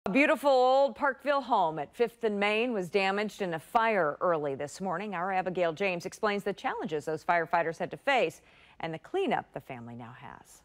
A beautiful old Parkville home at 5th and Main was damaged in a fire early this morning. Our Abigail James explains the challenges those firefighters had to face and the cleanup the family now has.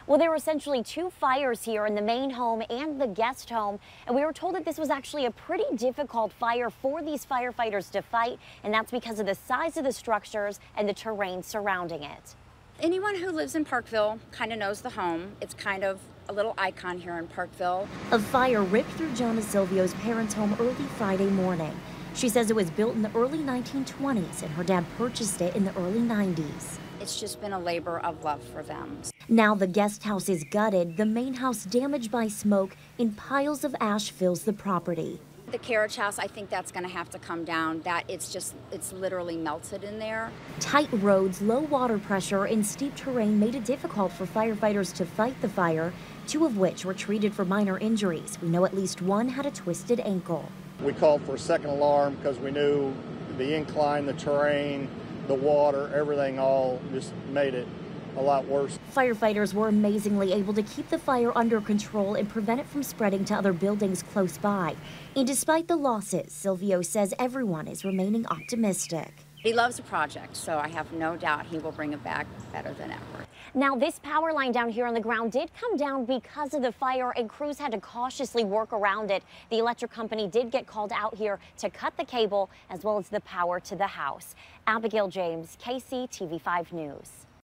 Well, there were essentially two fires here in the main home and the guest home, and we were told that this was actually a pretty difficult fire for these firefighters to fight, and that's because of the size of the structures and the terrain surrounding it. Anyone who lives in Parkville kind of knows the home. It's kind of a little icon here in Parkville. A fire ripped through Jonna Silvio's parents' home early Friday morning. She says it was built in the early 1920s and her dad purchased it in the early 90s. It's just been a labor of love for them. Now the guest house is gutted, the main house damaged by smoke, and piles of ash fills the property. The carriage house, I think that's going to have to come down. It's literally melted in there. Tight roads, low water pressure, and steep terrain made it difficult for firefighters to fight the fire, two of which were treated for minor injuries. We know at least one had a twisted ankle. We called for a second alarm because we knew the incline, the terrain, the water, everything all just made it a lot worse. Firefighters were amazingly able to keep the fire under control and prevent it from spreading to other buildings close by. And despite the losses, Silvio says everyone is remaining optimistic. He loves the project, so I have no doubt he will bring it back better than ever. Now, this power line down here on the ground did come down because of the fire, and crews had to cautiously work around it. The electric company did get called out here to cut the cable as well as the power to the house. Abigail James, KC TV5 News.